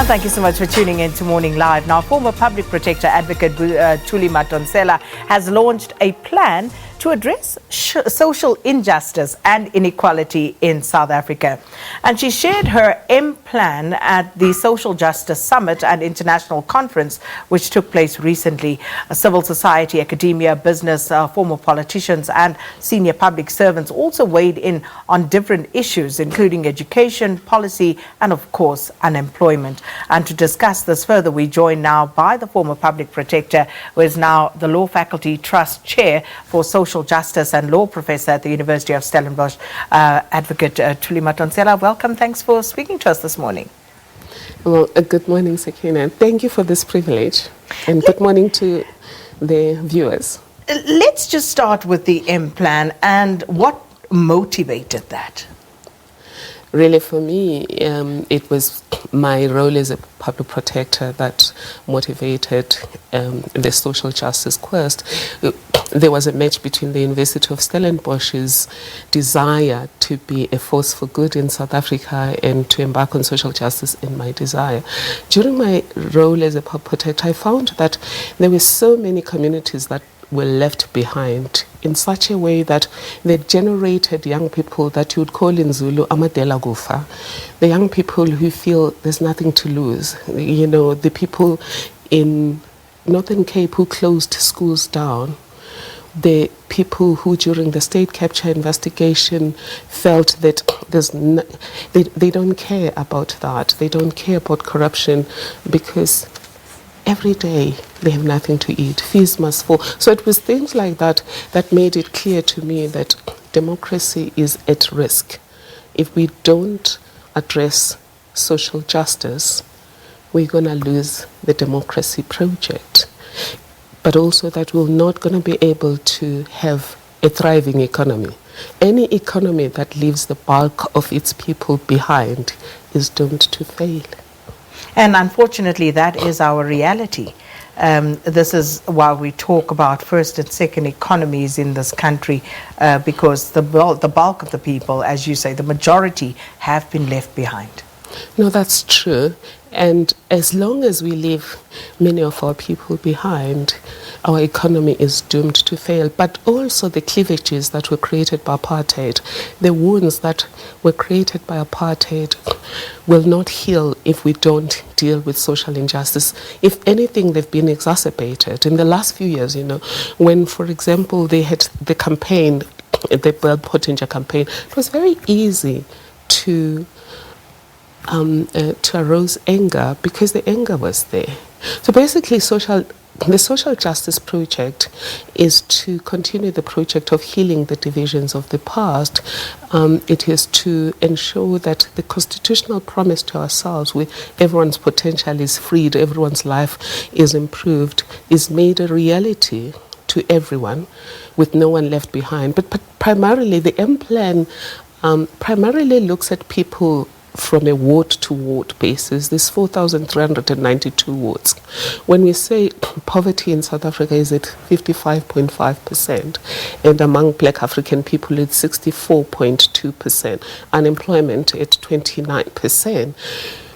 And thank you so much for tuning in to Morning Live. Now, former public protector Advocate Thuli Madonsela has launched a plan to address social injustice and inequality in South Africa. And she shared her M plan at the Social Justice Summit and International Conference, which took place recently. Civil society, academia, business, former politicians and senior public servants also weighed in on different issues, including education, policy, and of course, unemployment. And to discuss this further, we join now by the former public protector, who is now the Law Faculty Trust Chair for Social Justice and Law Professor at the University of Stellenbosch, Advocate Thuli Madonsela. Welcome. Thanks for speaking to us this morning. Well, good morning, Sakina. Thank you for this privilege. And good morning to the viewers. Let's just start with the M plan and what motivated that. Really, for me, it was my role as a public protector that motivated the social justice quest. There was a match between the University of Stellenbosch's desire to be a force for good in South Africa and to embark on social justice and my desire. During my role as a public protector, I found that there were so many communities that were left behind in such a way that they generated young people that you would call in Zulu amadela gufa, the young people who feel there's nothing to lose. You know, the people in Northern Cape who closed schools down, the people who during the state capture investigation felt that they don't care about that, they don't care about corruption because every day they have nothing to eat, fees must fall. So it was things like that that made it clear to me that democracy is at risk. If we don't address social justice, we're going to lose the democracy project. But also that we're not going to be able to have a thriving economy. Any economy that leaves the bulk of its people behind is doomed to fail. And unfortunately, that is our reality. This is why we talk about first and second economies in this country, because the bulk of the people, as you say, the majority have been left behind. No, that's true. And as long as we leave many of our people behind, our economy is doomed to fail. But also the cleavages that were created by apartheid, the wounds that were created by apartheid will not heal if we don't deal with social injustice. If anything, they've been exacerbated. In the last few years, you know, when, for example, they had the campaign, the Bell Pottinger campaign, it was very easy to arouse anger because the anger was there. So basically, the social justice project is to continue the project of healing the divisions of the past. It is to ensure that the constitutional promise to ourselves, where everyone's potential is freed, everyone's life is improved, is made a reality to everyone with no one left behind. But primarily, the M plan primarily looks at people from a ward-to-ward basis. There's 4,392 wards. When we say poverty in South Africa is at 55.5%, and among Black African people it's 64.2%, unemployment at 29%,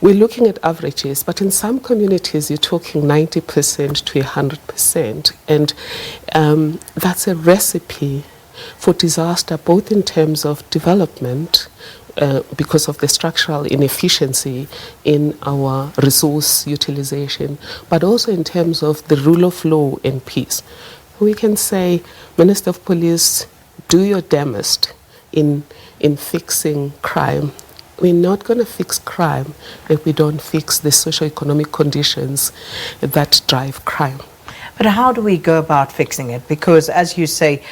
we're looking at averages, but in some communities you're talking 90% to 100%, and that's a recipe for disaster, both in terms of development, because of the structural inefficiency in our resource utilization, but also in terms of the rule of law and peace. We can say, Minister of Police, do your damnedest in fixing crime. We're not going to fix crime if we don't fix the socio-economic conditions that drive crime. But how do we go about fixing it? Because, as you say,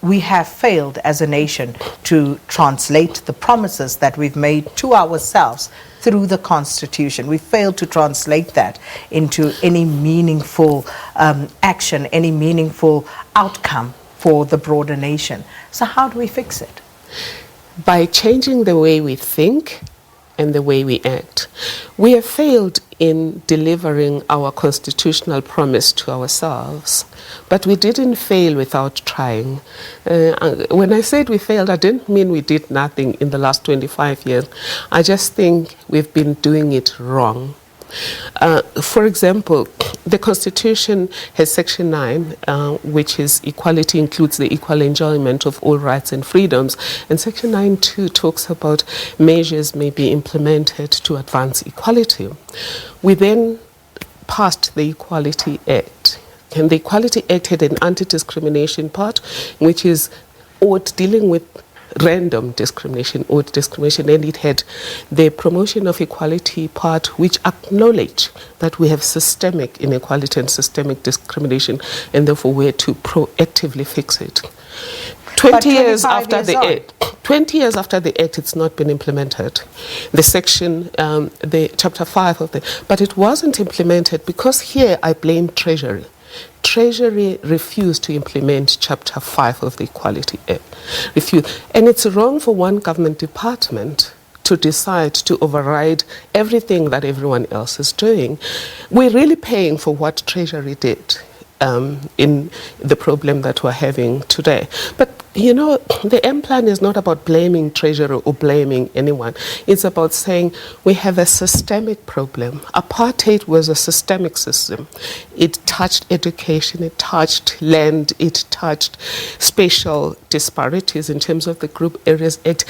we have failed as a nation to translate the promises that we've made to ourselves through the Constitution. We failed to translate that into any meaningful action, any meaningful outcome for the broader nation. So how do we fix it? By changing the way we think and the way we act. We have failed in delivering our constitutional promise to ourselves, but we didn't fail without trying. When I said we failed, I didn't mean we did nothing in the last 25 years. I just think we've been doing it wrong. For example, the Constitution has Section 9, which is equality includes the equal enjoyment of all rights and freedoms. And Section 9.2 talks about measures may be implemented to advance equality. We then passed the Equality Act. And the Equality Act had an anti-discrimination part, which is dealing with random discrimination, odd discrimination, and it had the promotion of equality part, which acknowledge that we have systemic inequality and systemic discrimination, and therefore we had to proactively fix it. 20 years after the Act, it's not been implemented. The section, the Chapter 5 of the, but it wasn't implemented because here I blame Treasury. Treasury refused to implement Chapter 5 of the Equality Act. Refused. And it's wrong for one government department to decide to override everything that everyone else is doing. We're really paying for what Treasury did in the problem that we're having today. But you know, the M plan is not about blaming Treasury or blaming anyone. It's about saying we have a systemic problem. Apartheid was a systemic system. It touched education, it touched land, it touched spatial disparities in terms of the Group Areas Act.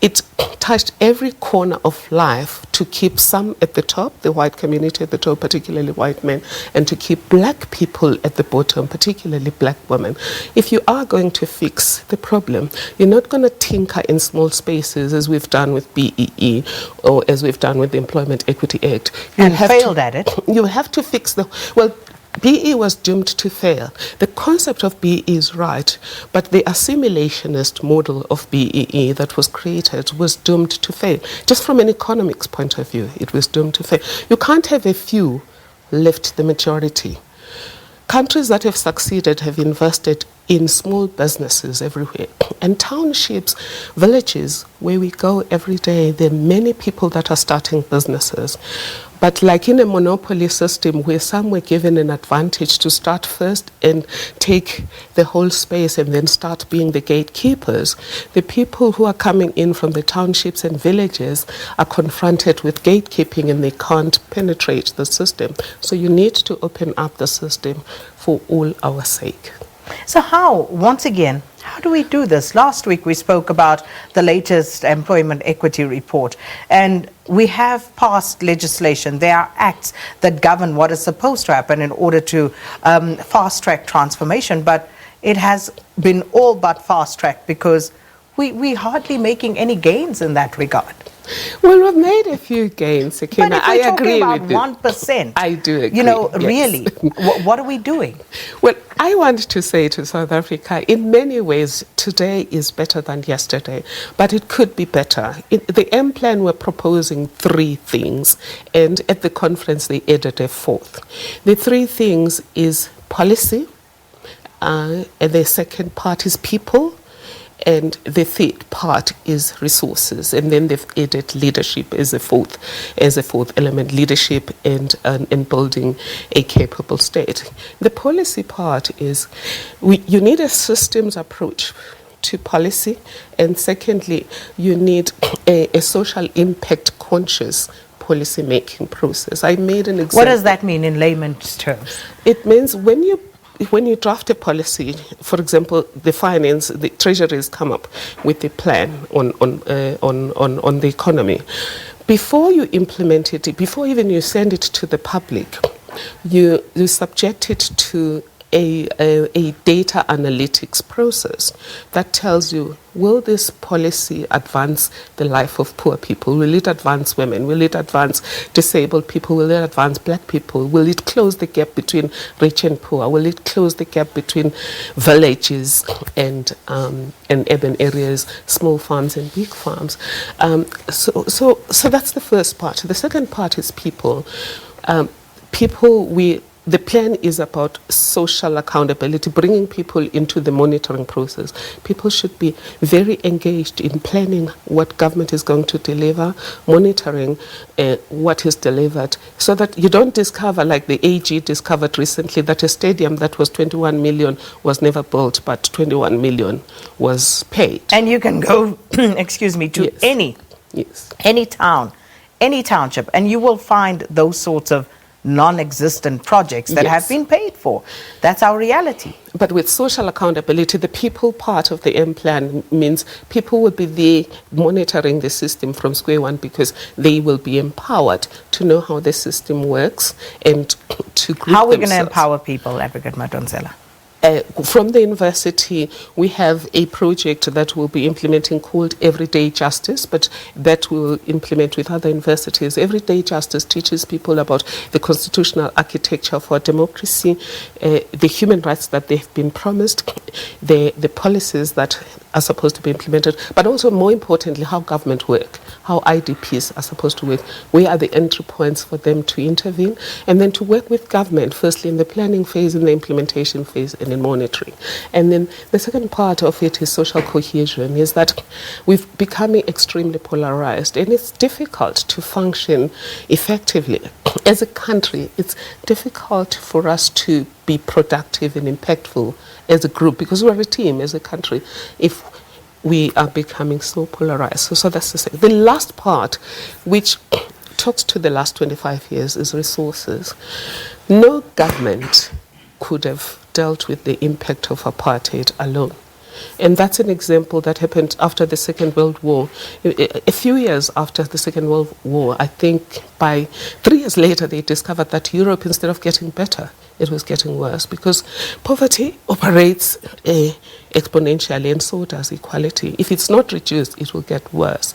It touched every corner of life to keep some at the top, the white community at the top, particularly white men, and to keep black people at the bottom, particularly black women. If you are going to fix the problem, you're not going to tinker in small spaces as we've done with BEE or as we've done with the Employment Equity Act. And failed at it. You have to fix the... Well, BE was doomed to fail. The concept of BE is right, but the assimilationist model of BEE that was created was doomed to fail. Just from an economics point of view, it was doomed to fail. You can't have a few lift the majority. Countries that have succeeded have invested in small businesses everywhere. And townships, villages, where we go every day, there are many people that are starting businesses. But like in a monopoly system where some were given an advantage to start first and take the whole space and then start being the gatekeepers, the people who are coming in from the townships and villages are confronted with gatekeeping and they can't penetrate the system. So you need to open up the system for all our sake. So how, once again, how do we do this? Last week we spoke about the latest employment equity report, and we have passed legislation. There are acts that govern what is supposed to happen in order to fast-track transformation, but it has been all but fast-tracked because we're hardly making any gains in that regard. Well, we've made a few gains, Sakina. But if we're talking about 1%, I do agree. You know, yes. Really, what are we doing? Well, I want to say to South Africa, in many ways, today is better than yesterday, but it could be better. In the M plan, we're proposing 3 things, and at the conference, they added a 4th. The 3 things is policy, and the second part is people, and the third part is resources, and then they've added leadership as a fourth element, leadership and building a capable state. The policy part is you need a systems approach to policy, and secondly, you need a social impact conscious policy making process. I made an example. What does that mean in layman's terms? It means when you draft a policy, for example, the Treasury has come up with a plan on the economy. Before you implement it, before even you send it to the public, you subject it to a data analytics process that tells you, will this policy advance the life of poor people? Will it advance women? Will it advance disabled people? Will it advance black people? Will it close the gap between rich and poor? Will it close the gap between villages and urban areas, small farms and big farms? So that's the first part. The second part is people. The plan is about social accountability, bringing people into the monitoring process. People should be very engaged in planning what government is going to deliver, monitoring what is delivered, so that you don't discover, like the AG discovered recently, that a stadium that was 21 million was never built, but 21 million was paid. And you can go, excuse me, to Yes. any town any township, and you will find those sorts of non-existent projects that have been paid for. That's our reality. But with social accountability, the people part of the M plan means people will be there monitoring the system from square one, because they will be empowered to know how the system works and to group How are we going to themselves. empower people, Advocate Madonsela? From the university, we have a project that we'll be implementing called Everyday Justice, but that we'll implement with other universities. Everyday Justice teaches people about the constitutional architecture for democracy, the human rights that they've been promised, the policies that are supposed to be implemented, but also, more importantly, how government work, how IDPs are supposed to work, where are the entry points for them to intervene, and then to work with government, firstly in the planning phase, in the implementation phase, and in monitoring. And then the second part of it is social cohesion, is that we've become extremely polarized, and it's difficult to function effectively. As a country, it's difficult for us to be productive and impactful as a group, because we're a team as a country, if we are becoming so polarized. So that's the second. The last part, which talks to the last 25 years, is resources. No government could have dealt with the impact of apartheid alone. And that's an example that happened after the Second World War. A few years after the Second World War, I think by 3 years later, they discovered that Europe, instead of getting better, it was getting worse, because poverty operates exponentially, and so does equality. If it's not reduced, it will get worse.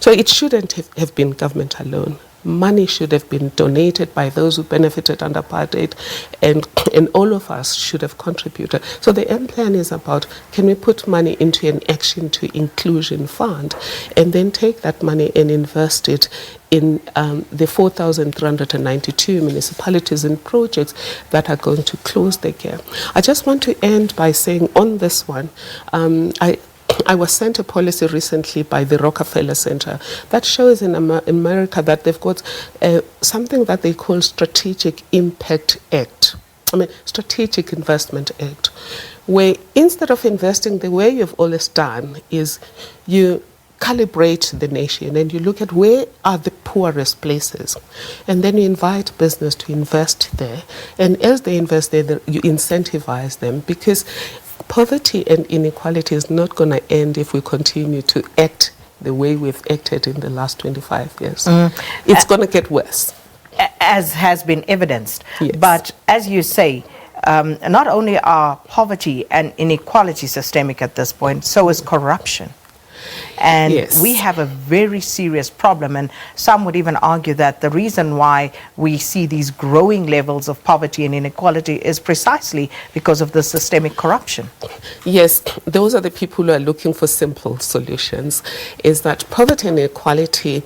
So it shouldn't have been government alone. Money should have been donated by those who benefited under apartheid, and all of us should have contributed. So the M plan is about, can we put money into an action to inclusion fund, and then take that money and invest it in the 4,392 municipalities and projects that are going to close the gap. I just want to end by saying, on this one, I was sent a policy recently by the Rockefeller Center that shows in America that they've got something that they call Strategic Impact Act. Strategic Investment Act, where instead of investing the way you've always done, is you calibrate the nation and you look at where are the poorest places, and then you invite business to invest there, and as they invest there, you incentivize them, because poverty and inequality is not going to end if we continue to act the way we've acted in the last 25 years. It's going to get worse. As has been evidenced. Yes. But as you say, not only are poverty and inequality systemic at this point, so is corruption. And Yes. we have a very serious problem, and some would even argue that the reason why we see these growing levels of poverty and inequality is precisely because of the systemic corruption. Yes, those are the people who are looking for simple solutions, is that poverty and inequality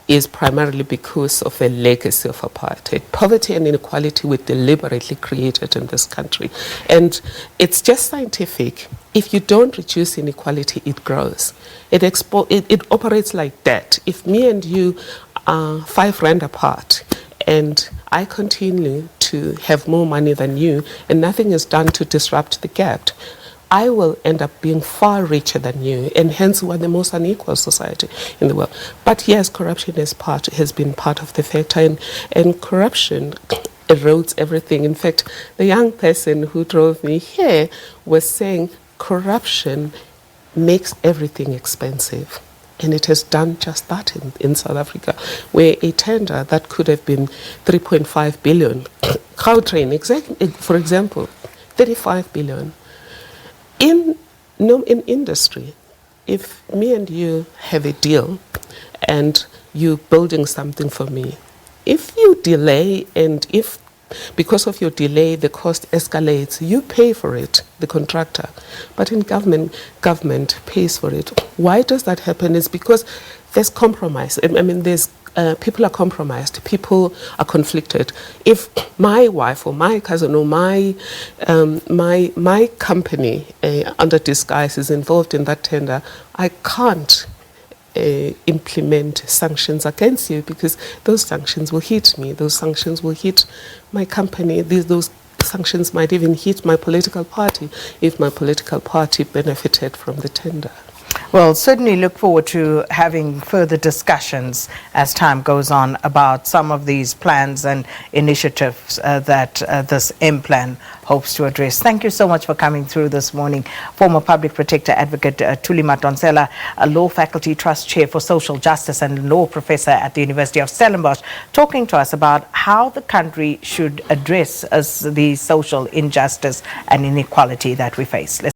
is primarily because of a legacy of apartheid. Poverty and inequality were deliberately created in this country. And it's just scientific. If you don't reduce inequality, it grows. It operates like that. If me and you are 5 rand apart, and I continue to have more money than you, and nothing is done to disrupt the gap, I will end up being far richer than you, and hence we're the most unequal society in the world. But yes, corruption has been part of the factor, and corruption erodes everything. In fact, the young person who drove me here was saying corruption makes everything expensive. And it has done just that in South Africa, where a tender that could have been 3.5 billion, Gautrain, for example, 35 billion. In industry, if me and you have a deal and you're building something for me, if you delay, and if because of your delay the cost escalates, you pay for it, the contractor. But in government pays for it. Why does that happen? It's because there's compromise. There's people are compromised. People are conflicted. If my wife or my cousin or my company under disguise is involved in that tender, I can't implement sanctions against you, because those sanctions will hit me. Those sanctions will hit my company. Those sanctions might even hit my political party if my political party benefited from the tender. Well, certainly look forward to having further discussions as time goes on about some of these plans and initiatives that this M plan hopes to address. Thank you so much for coming through this morning. Former Public Protector Advocate Thuli Madonsela, a Law Faculty Trust Chair for Social Justice and Law Professor at the University of Stellenbosch, talking to us about how the country should address the social injustice and inequality that we face.